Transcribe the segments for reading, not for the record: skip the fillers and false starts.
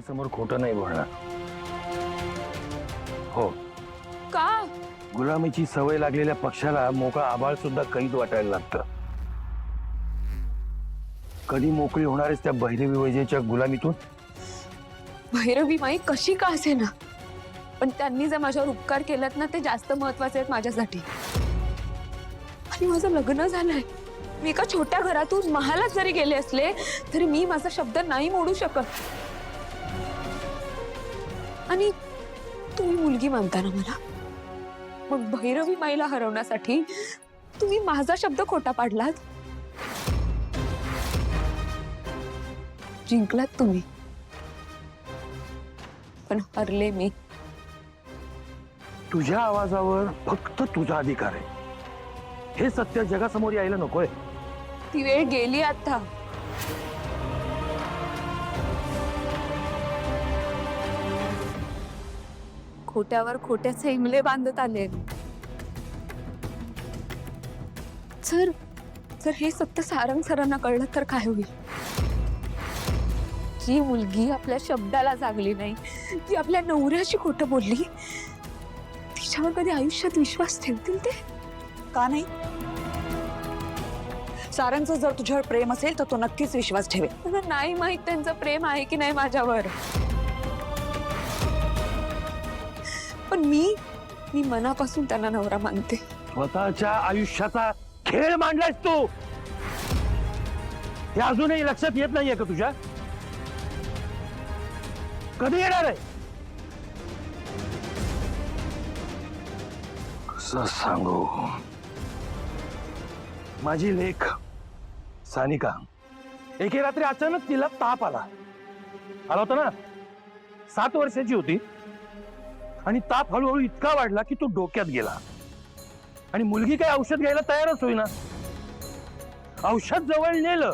समोर खोटं नाही बोलणार. हो, का? गुलामीची सवय लागलेल्या पक्षाला मोकळा आभाळ सुद्धा कैद वाटायला लागतं. कधी मोकळी होणारच त्या बहिरवी वैजेच्या गुलामीतून? भैरवी माई कशी का असे ना, पण त्यांनी जर माझ्यावर उपकार केलात ना, ते जास्त महत्वाचे आहेत माझ्यासाठी. आणि माझं लग्न झालंय. मी एका छोट्या घरातून महालात जरी गेले असले तरी मी माझा शब्द नाही मोडू शकत. आणि तुम्ही मुलगी मानता ना मला, मग भैरवी माईला हरवण्यासाठी तुम्ही माझा शब्द खोटा पाडलात. जिंकलात तुम्ही, पण हरले मी. तुझ्या आवाजावर फक्त तुझा अधिकार आहे, हे सत्य जगासमोर यायला नकोय. ती वेळ गेली आता. खोट्यावर खोट्याचे इमले बांधत आले. जर हे सत्य सारंग सरांना कळलं तर काय होईल? जी मुलगी आपल्या शब्दाला जागली नाही, ती आपल्या नवऱ्याशी खोटं बोलली, तिच्यावर कधी आयुष्यात विश्वास ठेवतील ते? का नाही? सारंगचं जर तुझ्यावर प्रेम असेल तर तो नक्कीच विश्वास ठेवेल. मला नाही माहित त्यांचं प्रेम आहे की नाही माझ्यावर, पण मी मनापासून त्यांना नवरा मानते. स्वतःच्या आयुष्याचा खेळ मांडलायस तू, हे अजूनही लक्षात येत नाहीये का तुझ्या? कधी येणार आहे? कसं सांगू? माझी लेक सानिका, एके रात्री अचानक तिला ताप आला होता ना. 7 वर्षाची होती आणि ताप हळूहळू इतका वाढला की तो डोक्यात गेला. आणि मुलगी काही औषध घ्यायला तयारच होईना. औषध जवळ नेलं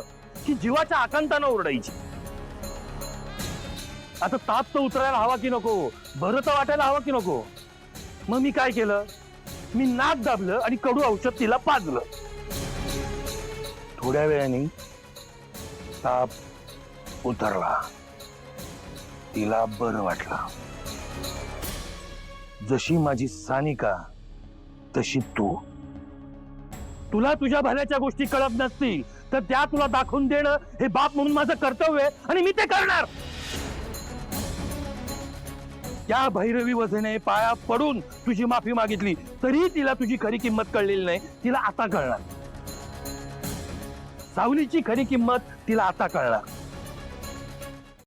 की जीवाच्या आकांतानं ओरडायची. आता ताप तर उतरायला हवा की नको, बरं तर वाटायला हवा की नको. मग मी काय केलं? मी नाक दाबलं आणि कडू औषध तिला पाजलं. थोड्या वेळाने ताप उतरला, तिला बरं वाटलं. जशी माझी सानिका तशी तुला तुझ्या भल्याच्या गोष्टी कळत नसतील तर त्या तुला दाखवून देणं हे बाप म्हणून माझं कर्तव्य आहे आणि मी ते करणार. त्या भैरवी वझेने पाया पडून तुझी माफी मागितली तरी तिला तुझी खरी किंमत कळलेली नाही. तिला आता कळणार. सावलीची खरी किंमत तिला आता कळणार.